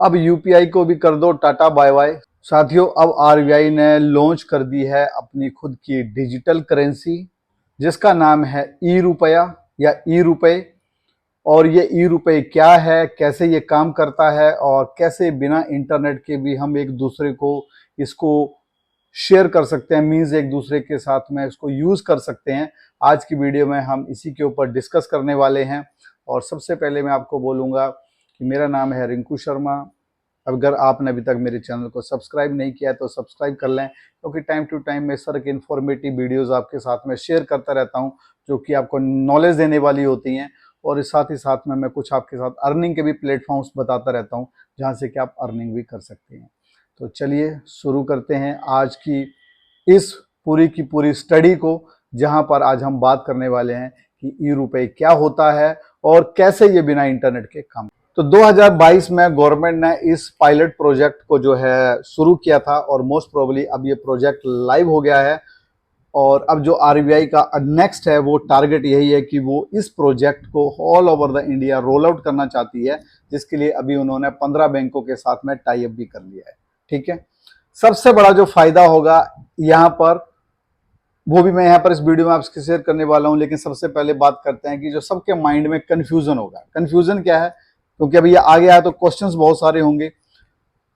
अब यूपीआई को भी कर दो टाटा बाय बाय। साथियों, अब आरबीआई ने लॉन्च कर दी है अपनी खुद की डिजिटल करेंसी, जिसका नाम है ई रुपया या ई रुपए। और ये ई रुपए क्या है, कैसे ये काम करता है और कैसे बिना इंटरनेट के भी हम एक दूसरे को इसको शेयर कर सकते हैं, मीन्स एक दूसरे के साथ में इसको यूज कर सकते हैं। आज की वीडियो में हम इसी के ऊपर डिस्कस करने वाले हैं। और सबसे पहले मैं आपको बोलूंगा कि मेरा नाम है रिंकू शर्मा। अगर आपने अभी तक मेरे चैनल को सब्सक्राइब नहीं किया है तो सब्सक्राइब कर लें, क्योंकि टाइम टू टाइम मैं इस तरह की इन्फॉर्मेटिव वीडियोस आपके साथ में शेयर करता रहता हूं, जो कि आपको नॉलेज देने वाली होती हैं। और इस साथ ही साथ में मैं कुछ आपके साथ अर्निंग के भी प्लेटफॉर्म्स बताता रहता हूं, जहां से कि आप अर्निंग भी कर सकते हैं। तो चलिए शुरू करते हैं आज की इस पूरी की पूरी स्टडी को, जहां पर आज हम बात करने वाले हैं कि ई रुपए क्या होता है और कैसे ये बिना इंटरनेट के काम। तो 2022 में गवर्नमेंट ने इस पायलट प्रोजेक्ट को जो है शुरू किया था और मोस्ट प्रोबेबली अब ये प्रोजेक्ट लाइव हो गया है। और अब जो आरबीआई का नेक्स्ट है वो टारगेट यही है कि वो इस प्रोजेक्ट को all over the India roll out करना चाहती है, जिसके लिए अभी उन्होंने 15 बैंकों के साथ में टाई अप भी कर लिया है। ठीक है, सबसे बड़ा जो फायदा होगा यहाँ पर, वो भी मैं यहाँ पर इस वीडियो में आपसे शेयर करने वाला हूँ। लेकिन सबसे पहले बात करते हैं कि जो सबके माइंड में कंफ्यूजन होगा, कंफ्यूजन क्या है, क्योंकि अभी ये आ गया है तो क्वेश्चंस बहुत सारे होंगे।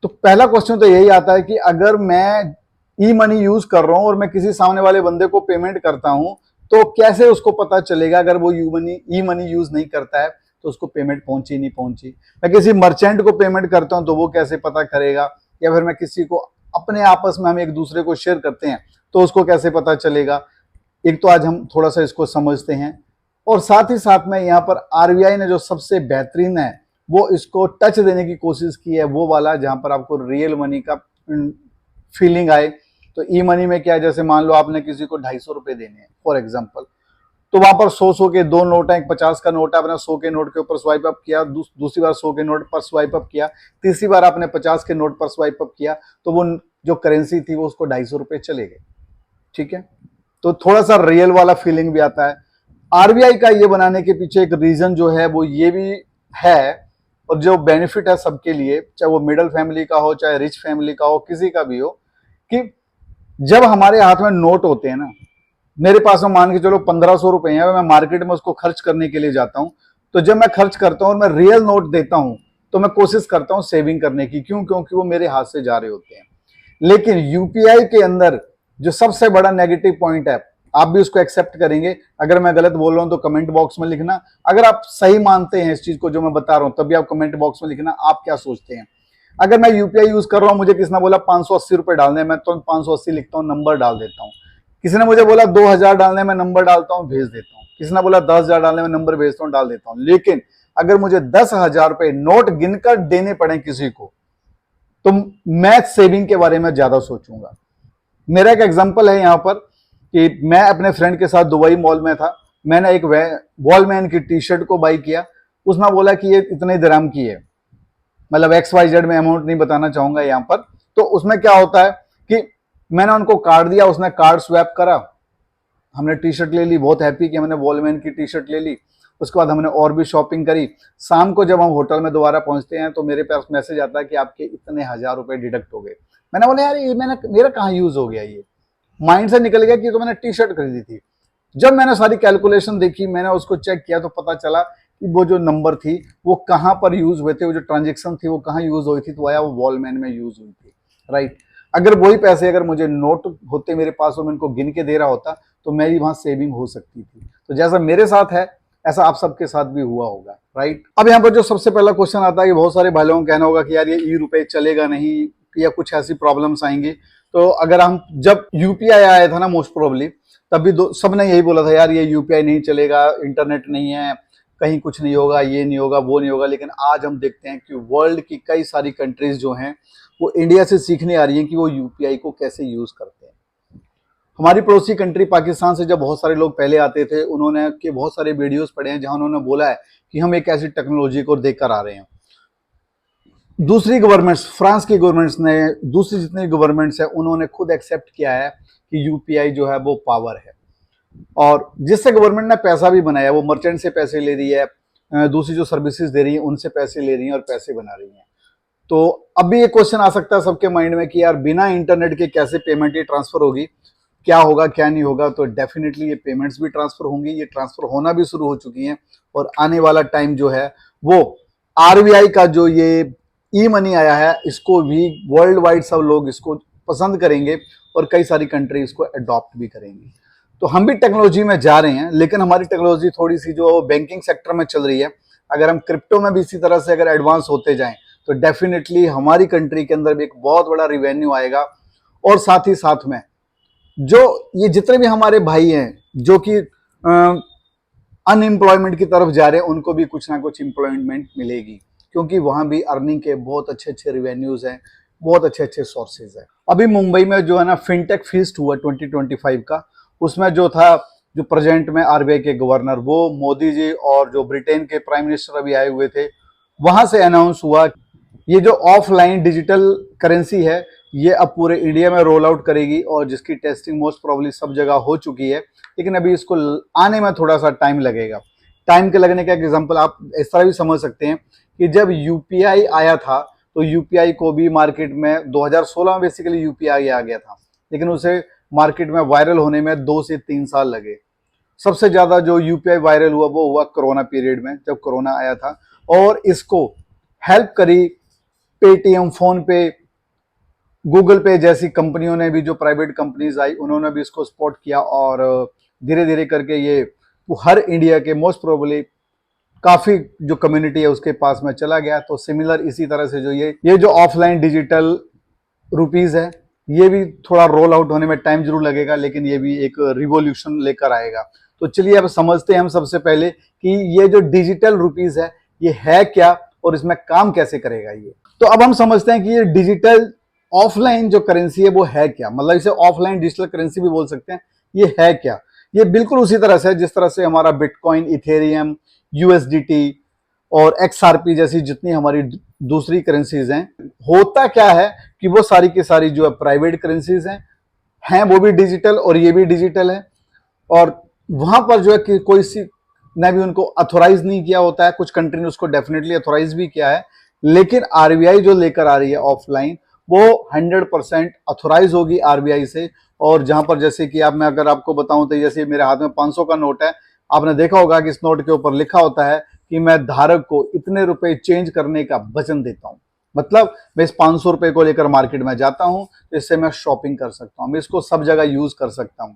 तो पहला क्वेश्चन तो यही आता है कि अगर मैं ई मनी यूज कर रहा हूं और मैं किसी सामने वाले बंदे को पेमेंट करता हूं, तो कैसे उसको पता चलेगा अगर वो ई मनी यूज नहीं करता है तो उसको पेमेंट पहुंची नहीं पहुंची। मैं किसी मर्चेंट को पेमेंट करता हूं तो वो कैसे पता करेगा, या फिर मैं किसी को अपने आपस में हम एक दूसरे को शेयर करते हैं तो उसको कैसे पता चलेगा। एक तो आज हम थोड़ा सा इसको समझते हैं। और साथ ही साथ में यहाँ पर आरबीआई ने जो सबसे बेहतरीन है वो इसको टच देने की कोशिश की है, वो वाला जहां पर आपको रियल मनी का फीलिंग आए। तो ई मनी में क्या है, जैसे मान लो आपने किसी को 250 रुपए देने हैं फॉर एग्जाम्पल, तो वहां पर 100 के दो नोट है, एक 50 का नोट है, आपने 100 के नोट के ऊपर स्वाइप अप किया, दूसरी बार 100 के नोट पर स्वाइप अप किया, तीसरी बार आपने 50 के नोट पर स्वाइप अप किया, तो वो जो करेंसी थी वो उसको 250 रुपए चले गए। ठीक है, तो थोड़ा सा रियल वाला फीलिंग भी आता है। आरबीआई का ये बनाने के पीछे एक रीजन जो है वो ये भी है, और जो बेनिफिट है सबके लिए, चाहे वो मिडिल फैमिली का हो, चाहे रिच फैमिली का हो, किसी का भी हो, कि जब हमारे हाथ में नोट होते हैं ना, मेरे पास में मान के चलो 1500 रुपए हैं, मैं मार्केट में उसको खर्च करने के लिए जाता हूं, तो जब मैं खर्च करता हूं और मैं रियल नोट देता हूं तो मैं कोशिश करता हूं सेविंग करने की। क्यों? क्योंकि वो मेरे हाथ से जा रहे होते हैं। लेकिन यूपीआई के अंदर जो सबसे बड़ा नेगेटिव पॉइंट है, आप भी उसको एक्सेप्ट करेंगे, अगर मैं गलत बोल रहा हूं तो कमेंट बॉक्स में लिखना। अगर आप सही मानते हैं इस चीज को जो मैं बता रहा हूं तभी आप कमेंट बॉक्स में लिखना आप क्या सोचते हैं। अगर मैं यूपीआई यूज कर रहा हूं, मुझे किसी ने बोला 580 रुपए डालने, मैं तो 580 लिखता हूं, नंबर डाल देता हूं। किसी ने मुझे बोला 2000 डालने में, नंबर डालता हूं, भेज देता हूं। किसी ने बोला 10,000 डालने में, नंबर भेजता हूं, डाल देता हूं। लेकिन अगर मुझे 10,000 रुपए नोट गिनकर देने पड़े किसी को, तो मैं सेविंग के बारे में ज्यादा सोचूंगा। मेरा एक एग्जांपल है यहाँ पर कि मैं अपने फ्रेंड के साथ दुबई मॉल में था। मैंने एक वॉलमैन की टी शर्ट को बाई किया। उसने बोला कि ये इतने दिरहम की है, मतलब XYZ में अमाउंट नहीं बताना चाहूंगा यहाँ पर। तो उसमें क्या होता है कि मैंने उनको कार्ड दिया, उसने कार्ड स्वैप करा, हमने टी शर्ट ले ली, बहुत हैप्पी कि मैंने वॉलमैन की टी शर्ट ले ली। उसके बाद हमने और भी शॉपिंग करी। शाम को जब हम होटल में दोबारा पहुंचते हैं तो मेरे पास मैसेज आता है कि आपके इतने 1000 रुपए डिडक्ट हो गए। मैंने बोला यार ये मेरा कहाँ यूज हो गया, ये माइंड से निकल गया कि तो मैंने टी शर्ट खरीदी थी। जब मैंने सारी कैलकुलेशन देखी, मैंने उसको चेक किया, तो पता चला कि वो जो नंबर थी वो कहाँ पर यूज हुए थे, वो जो ट्रांजेक्शन थी वो कहाँ यूज हुई थी, तो आया वो वॉलमैन में यूज हुई थी। राइट, अगर वही पैसे अगर मुझे नोट होते मेरे पास और मैं इनको गिन के दे रहा होता तो मेरी वहां सेविंग हो सकती थी। तो जैसा मेरे साथ है ऐसा आप सबके साथ भी हुआ होगा। राइट, अब यहाँ पर जो सबसे पहला क्वेश्चन आता है कि बहुत सारे भाई लोगों को कहना होगा कि यार ये ई रुपए चलेगा नहीं, या कुछ ऐसी प्रॉब्लम्स आएंगी। तो अगर हम जब यूपीआई आया था ना, मोस्ट प्रोबेबली तभी सबने यही बोला था यार ये यूपीआई नहीं चलेगा, इंटरनेट नहीं है, कहीं कुछ नहीं होगा, ये नहीं होगा, वो नहीं होगा। लेकिन आज हम देखते हैं कि वर्ल्ड की कई सारी कंट्रीज जो हैं वो इंडिया से सीखने आ रही हैं कि वो यूपीआई को कैसे यूज करते हैं। हमारी पड़ोसी कंट्री पाकिस्तान से जब बहुत सारे लोग पहले आते थे, उन्होंने के बहुत सारे वीडियोस पढ़े हैं जहां उन्होंने बोला है कि हम एक ऐसी टेक्नोलॉजी को देखकर आ रहे हैं। दूसरी गवर्नमेंट्स, फ्रांस की गवर्नमेंट्स ने, दूसरी जितनी गवर्नमेंट्स है उन्होंने खुद एक्सेप्ट किया है कि यूपीआई जो है वो पावर है। और जिससे गवर्नमेंट ने पैसा भी बनाया, वो मर्चेंट से पैसे ले रही है, दूसरी जो सर्विसेज दे रही है उनसे पैसे ले रही है और पैसे बना रही है। तो अभी ये क्वेश्चन आ सकता है सबके माइंड में कि यार बिना इंटरनेट के कैसे पेमेंट ये ट्रांसफर होगी, क्या होगा क्या नहीं होगा। तो डेफिनेटली ये पेमेंट्स भी ट्रांसफर होंगी, ये ट्रांसफर होना भी शुरू हो चुकी हैं। और आने वाला टाइम जो है वो आरबीआई का जो ये ई मनी आया है इसको भी वर्ल्ड वाइड सब लोग इसको पसंद करेंगे और कई सारी कंट्री इसको अडॉप्ट भी करेंगी। तो हम भी टेक्नोलॉजी में जा रहे हैं, लेकिन हमारी टेक्नोलॉजी थोड़ी सी जो बैंकिंग सेक्टर में चल रही है, अगर हम क्रिप्टो में भी इसी तरह से अगर एडवांस होते जाएं तो डेफिनेटली हमारी कंट्री के अंदर भी एक बहुत बड़ा रिवेन्यू आएगा। और साथ ही साथ में जो ये जितने भी हमारे भाई हैं जो कि अनएम्प्लॉयमेंट की तरफ जा रहे हैं, उनको भी कुछ ना कुछ एम्प्लॉयमेंट मिलेगी, क्योंकि वहां भी अर्निंग के बहुत अच्छे अच्छे रिवेन्यूज हैं, बहुत अच्छे अच्छे सोर्सेज हैं। अभी मुंबई में जो है ना फिनटेक फीस्ट हुआ 2025 का, उसमें जो था जो प्रेजेंट में आरबीआई के गवर्नर वो मोदी जी और जो ब्रिटेन के प्राइम मिनिस्टर अभी आए हुए थे, वहां से अनाउंस हुआ ये जो ऑफलाइन डिजिटल करेंसी है ये अब पूरे इंडिया में रोल आउट करेगी, और जिसकी टेस्टिंग मोस्ट प्रोबेबली सब जगह हो चुकी है, लेकिन अभी इसको आने में थोड़ा सा टाइम लगेगा। टाइम के लगने का एग्जांपल आप इस तरह भी समझ सकते हैं कि जब यूपीआई आया था तो यूपीआई को भी मार्केट में 2016 में बेसिकली यूपीआई आ गया था, लेकिन उसे मार्केट में वायरल होने में 2 से 3 साल लगे। सबसे ज्यादा जो यूपीआई वायरल हुआ वो हुआ कोरोना पीरियड में, जब कोरोना आया था, और इसको हेल्प करी पेटीएम, फोन पे, गूगल पे जैसी कंपनियों ने भी, जो प्राइवेट कंपनीज आई उन्होंने भी इसको सपोर्ट किया, और धीरे धीरे करके ये हर इंडिया के मोस्ट प्रोबेबली काफी जो कम्युनिटी है उसके पास में चला गया। तो सिमिलर इसी तरह से जो ये जो ऑफलाइन डिजिटल रुपीज है ये भी थोड़ा रोल आउट होने में टाइम जरूर लगेगा, लेकिन ये भी एक रिवॉल्यूशन लेकर आएगा। तो चलिए अब समझते हैं हम सबसे पहले कि ये जो डिजिटल रुपीज है ये है क्या और इसमें काम कैसे करेगा ये। तो अब हम समझते हैं कि ये डिजिटल ऑफलाइन जो करेंसी है वो है क्या, मतलब इसे ऑफलाइन डिजिटल करेंसी भी बोल सकते हैं। ये है क्या? ये बिल्कुल उसी तरह से जिस तरह से हमारा बिटकॉइन, इथेरियम, यूएसडीटी और एक्सआरपी जैसी जितनी हमारी दूसरी करेंसीज हैं, होता क्या है कि वो सारी की सारी जो है प्राइवेट करेंसीज हैं वो भी डिजिटल और ये भी डिजिटल है, और वहां पर जो है कि कोई सी ने भी उनको अथोराइज नहीं किया होता है। कुछ कंट्री ने उसको डेफिनेटली अथोराइज भी किया है, लेकिन आरबीआई जो लेकर आ रही है ऑफलाइन वो 100% अथोराइज होगी आरबीआई से। और जहां पर जैसे कि मैं अगर आपको बताऊं तो जैसे मेरे हाथ में 500 का नोट है, आपने देखा होगा कि इस नोट के ऊपर लिखा होता है कि मैं धारक को इतने रुपए चेंज करने का वचन देता हूं। मतलब मैं इस 500 रुपए को लेकर मार्केट में जाता हूं, इससे मैं शॉपिंग कर सकता हूं, मैं इसको सब जगह यूज कर सकता हूं।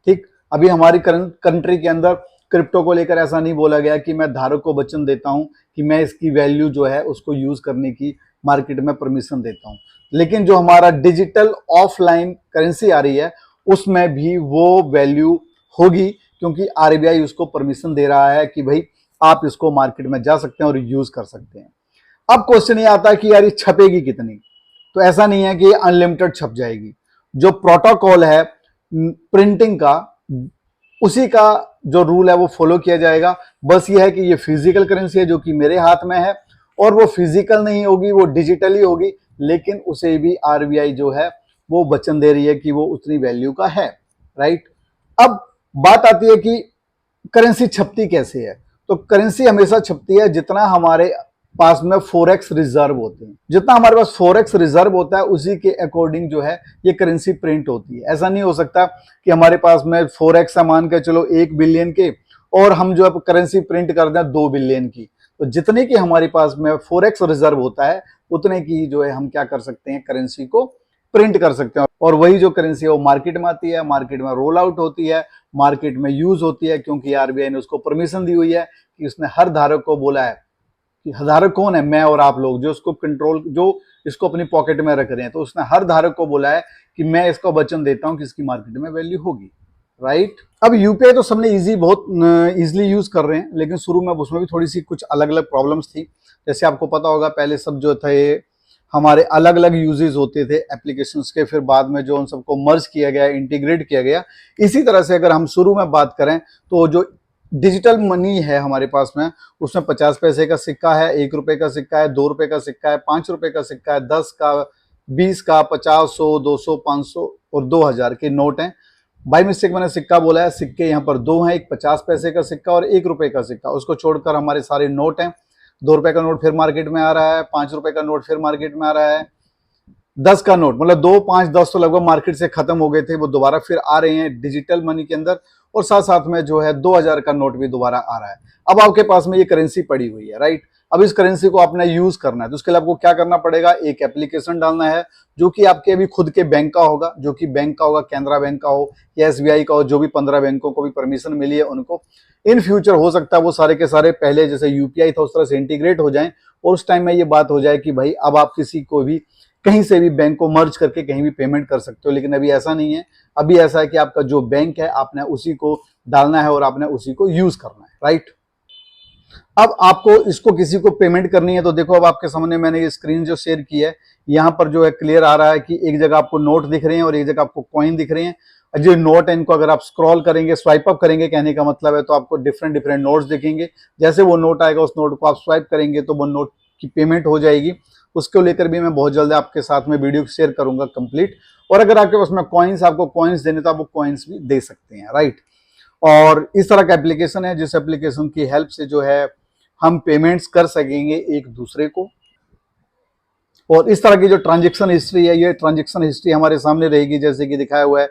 ठीक, अभी हमारी कंट्री के अंदर क्रिप्टो को लेकर ऐसा नहीं बोला गया कि मैं धारक को वचन देता हूं कि मैं इसकी वैल्यू जो है उसको यूज करने की मार्केट में परमिशन देता हूं। लेकिन जो हमारा डिजिटल ऑफलाइन करेंसी आ रही है उसमें भी वो वैल्यू होगी, क्योंकि आरबीआई उसको परमिशन दे रहा है कि भाई आप इसको मार्केट में जा सकते हैं और यूज कर सकते हैं। अब क्वेश्चन ये आता है कि यार ये छपेगी कितनी? तो ऐसा नहीं है कि ये अनलिमिटेड छप जाएगी। जो प्रोटोकॉल है प्रिंटिंग का, उसी का जो रूल है वो फॉलो किया जाएगा। बस ये है कि ये फिजिकल करेंसी है जो कि मेरे हाथ में है, और वो फिजिकल नहीं होगी, वो डिजिटल ही होगी, लेकिन उसे भी आरबीआई जो है वो वचन दे रही है कि वो उतनी वैल्यू का है। राइट, अब बात आती है कि करेंसी छपती कैसे है। तो करेंसी हमेशा छपती है जितना हमारे पास में फोरेक्स रिजर्व होते हैं। जितना हमारे पास फोरेक्स रिजर्व होता है उसी के अकॉर्डिंग जो है ये करेंसी प्रिंट होती है। ऐसा नहीं हो सकता कि हमारे पास में फोरेक्स मान के चलो 1 बिलियन के और हम जो है करेंसी प्रिंट कर दें 2 बिलियन की। तो जितने की हमारे पास में फोरेक्स रिजर्व होता है उतने की जो है हम क्या कर सकते हैं, करेंसी को प्रिंट कर सकते हैं। और वही जो करेंसी है वो मार्केट में आती है, मार्केट में रोल आउट होती है, मार्केट में यूज होती है, क्योंकि आरबीआई ने उसको परमिशन दी हुई है कि उसने हर धारक को बोला है कि धारक कौन है, मैं और आप लोग जो इसको कंट्रोल, जो इसको अपनी पॉकेट में रख रहे हैं। तो उसने हर धारक को बोला है कि मैं इसको वचन देता हूं कि इसकी मार्केट में वैल्यू होगी। राइट, अब यूपीआई तो सबने बहुत इजीली यूज कर रहे हैं, लेकिन शुरू में उसमें भी थोड़ी सी कुछ अलग अलग प्रॉब्लम्स थी। जैसे आपको पता होगा पहले सब जो थे हमारे अलग अलग यूजेस होते थे एप्लीकेशंस के, फिर बाद में जो उन सबको मर्ज किया गया, इंटीग्रेट किया गया। इसी तरह से अगर हम शुरू में बात करें तो जो डिजिटल मनी है हमारे पास में, उसमें 50 पैसे का सिक्का है, 1 रुपए का सिक्का है, 2 रुपए का सिक्का है, 5 रुपए का सिक्का है, 10 का, 20 का, 50, 100, 200, 500 और 2000 के नोट हैं। बाई मिस्टेक मैंने सिक्का बोला है, सिक्के यहाँ पर 2 हैं, एक 50 पैसे का सिक्का और 1 रुपए का सिक्का, उसको छोड़कर हमारे सारे नोट हैं। ₹2 का नोट फिर मार्केट में आ रहा है, ₹5 का नोट फिर मार्केट में आ रहा है, 10 का नोट, मतलब 2, 5, 10 तो लगभग मार्केट से खत्म हो गए थे, वो दोबारा फिर आ रहे हैं डिजिटल मनी के अंदर, और साथ साथ में जो है 2000 का नोट भी दोबारा आ रहा है। अब आपके पास में ये करेंसी पड़ी हुई है, राइट। अब इस करेंसी को आपने यूज करना है, तो उसके लिए आपको क्या करना पड़ेगा, एक एप्लीकेशन डालना है जो कि आपके अभी खुद के बैंक का होगा, जो कि बैंक का होगा, कैनरा बैंक का हो या एसबीआई का हो, जो भी 15 बैंकों को भी परमिशन मिली है उनको। इन फ्यूचर हो सकता है वो सारे के सारे पहले जैसे यूपीआई था उस तरह से इंटीग्रेट हो जाएं, और उस टाइम में ये बात हो जाए कि भाई अब आप किसी को भी कहीं से भी बैंक को मर्ज करके कहीं भी पेमेंट कर सकते हो। लेकिन अभी ऐसा नहीं है, अभी ऐसा है कि आपका जो बैंक है आपने उसी को डालना है और आपने उसी को यूज करना है, राइट। अब आपको इसको किसी को पेमेंट करनी है, तो देखो अब आपके सामने मैंने ये स्क्रीन जो शेयर की है, यहाँ पर जो है क्लियर आ रहा है कि एक जगह आपको नोट दिख रहे हैं और एक जगह आपको कॉइन दिख रहे हैं। जो नोट है इनको अगर आप स्क्रॉल करेंगे, स्वाइप अप करेंगे कहने का मतलब है, तो आपको डिफरेंट डिफरेंट नोट्स दिखेंगे। जैसे वो नोट आएगा उस नोट को आप स्वाइप करेंगे तो वो नोट की पेमेंट हो जाएगी। उसको लेकर भी मैं बहुत जल्द आपके साथ में वीडियो शेयर करूंगा कंप्लीट। और अगर आपके पास में कॉइन्स, आपको कॉइन्स देने तो आप वो कॉइन्स भी दे सकते हैं, राइट। और इस तरह का एप्लीकेशन है जिस एप्लीकेशन की हेल्प से जो है हम पेमेंट्स कर सकेंगे एक दूसरे को। और इस तरह की जो ट्रांजेक्शन हिस्ट्री है, ये ट्रांजेक्शन हिस्ट्री हमारे सामने रहेगी, जैसे कि दिखाया हुआ है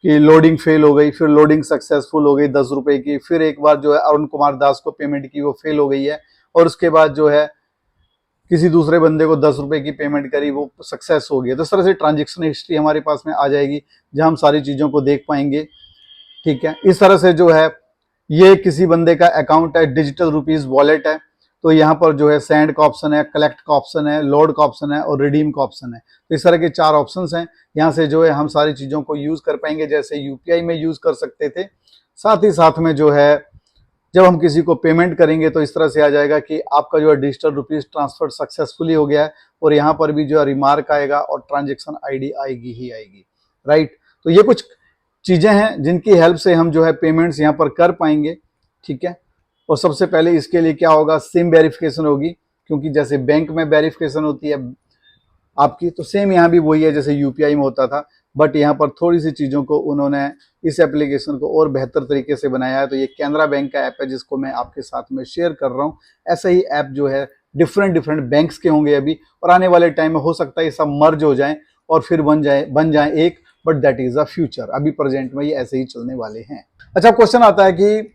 कि लोडिंग फेल हो गई, फिर लोडिंग सक्सेसफुल हो गई ₹10 की, फिर एक बार जो है अरुण कुमार दास को पेमेंट की वो फेल हो गई है, और उसके बाद जो है किसी दूसरे बंदे को ₹10 की पेमेंट करी, वो सक्सेस हो गया। तो इस तरह से ट्रांजेक्शन हिस्ट्री हमारे पास में आ जाएगी, जहां हम सारी चीजों को देख पाएंगे, ठीक है। इस तरह से जो है ये किसी बंदे का अकाउंट है, डिजिटल रुपीज वॉलेट है, तो यहाँ पर जो है सेंड का ऑप्शन है, कलेक्ट का ऑप्शन है, लोड का ऑप्शन है और रिडीम का ऑप्शन है। तो इस तरह के 4 ऑप्शंस हैं। यहाँ से जो है हम सारी चीजों को यूज कर पाएंगे, जैसे यूपीआई में यूज कर सकते थे। साथ ही साथ में जो है जब हम किसी को पेमेंट करेंगे तो इस तरह से आ जाएगा कि आपका जो है डिजिटल रुपीज ट्रांसफर सक्सेसफुली हो गया है, और यहाँ पर भी जो है रिमार्क आएगा और ट्रांजेक्शन आईडी आएगी ही आएगी, राइट। तो ये कुछ चीजें हैं जिनकी हेल्प से हम जो है पेमेंट्स यहाँ पर कर पाएंगे, ठीक है। और सबसे पहले इसके लिए क्या होगा, सिम वेरिफिकेशन होगी, क्योंकि जैसे बैंक में वेरिफिकेशन होती है आपकी, तो सेम यहाँ भी वही है जैसे यूपीआई में होता था। बट यहाँ पर थोड़ी सी चीज़ों को उन्होंने इस एप्लीकेशन को और बेहतर तरीके से बनाया है। तो ये कैनरा बैंक का ऐप है जिसको मैं आपके साथ में शेयर कर रहा हूँ। ऐसा ही ऐप जो है डिफरेंट डिफरेंट बैंक्स के होंगे अभी, और आने वाले टाइम में हो सकता है ये सब मर्ज हो जाए और फिर बन जाए एक, but that is a future. अभी प्रेजेंट में ये ऐसे ही चलने वाले हैं। अच्छा, क्वेश्चन आता है कि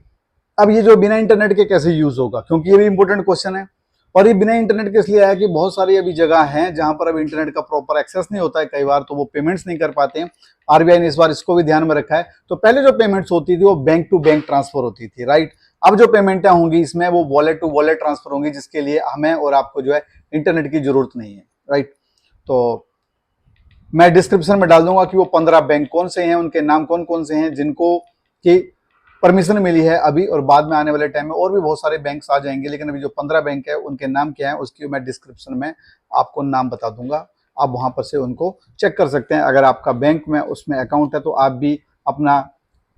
अब ये जो बिना इंटरनेट के कैसे यूज होगा, क्योंकि ये भी इंपॉर्टेंट क्वेश्चन है। और ये बिना इंटरनेट के इसलिए आया कि बहुत सारी अभी जगह हैं जहां पर अब इंटरनेट का प्रॉपर एक्सेस नहीं होता है, कई बार तो वो पेमेंट्स नहीं कर पाते हैं। आरबीआई ने इस बार इसको भी ध्यान में रखा है। तो पहले जो पेमेंट्स होती थी वो बैंक टू बैंक ट्रांसफर होती थी, राइट। अब जो पेमेंटें होंगी इसमें वो वॉलेट टू वॉलेट ट्रांसफर होंगी, जिसके लिए हमें और आपको जो है इंटरनेट की जरूरत नहीं है, राइट। तो मैं डिस्क्रिप्शन में डाल दूंगा कि वो 15 बैंक कौन से हैं, उनके नाम कौन कौन से हैं जिनको की परमिशन मिली है अभी, और बाद में आने वाले टाइम में और भी बहुत सारे बैंक्स आ जाएंगे। लेकिन अभी जो 15 बैंक है उनके नाम क्या है उसकी मैं डिस्क्रिप्शन में आपको नाम बता दूंगा, आप वहां पर से उनको चेक कर सकते हैं। अगर आपका बैंक में उसमें अकाउंट है तो आप भी अपना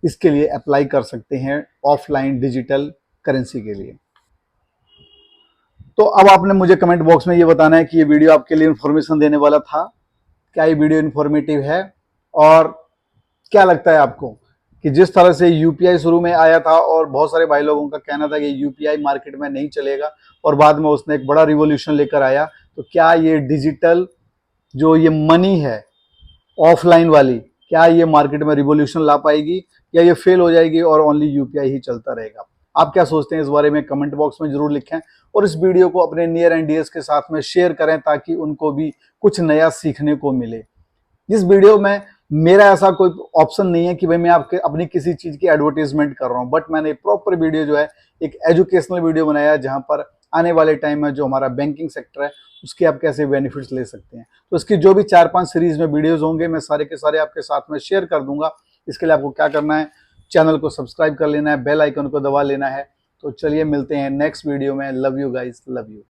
इसके लिए अप्लाई कर सकते हैं ऑफलाइन डिजिटल करेंसी के लिए। तो अब आपने मुझे कमेंट बॉक्स में ये बताना है कि ये वीडियो आपके लिए इंफॉर्मेशन देने वाला था, क्या ये वीडियो इंफॉर्मेटिव है, और क्या लगता है आपको कि जिस तरह से यूपीआई शुरू में आया था और बहुत सारे भाई लोगों का कहना था कि यूपीआई मार्केट में नहीं चलेगा, और बाद में उसने एक बड़ा रिवॉल्यूशन लेकर आया, तो क्या ये डिजिटल जो ये मनी है ऑफलाइन वाली, क्या ये मार्केट में रिवॉल्यूशन ला पाएगी या ये फेल हो जाएगी और ओनली यूपीआई ही चलता रहेगा? आप क्या सोचते हैं इस बारे में कमेंट बॉक्स में जरूर लिखें, और इस वीडियो को अपने नियर एंड डियर्स के साथ में शेयर करें ताकि उनको भी कुछ नया सीखने को मिले। इस वीडियो में मेरा ऐसा कोई ऑप्शन नहीं है कि भाई मैं आपके अपनी किसी चीज की एडवर्टीजमेंट कर रहा हूं, बट मैंने प्रॉपर वीडियो जो है एक एजुकेशनल वीडियो बनाया है, जहां पर आने वाले टाइम में जो हमारा बैंकिंग सेक्टर है उसके आप कैसे बेनिफिट्स ले सकते हैं। तो इसकी जो भी 4-5 सीरीज में वीडियोज होंगे मैं सारे के सारे आपके साथ में शेयर कर दूंगा। इसके लिए आपको क्या करना है, चैनल को सब्सक्राइब कर लेना है, बेल आइकन को दबा लेना है। तो चलिए मिलते हैं नेक्स्ट वीडियो में। Love you guys, love you.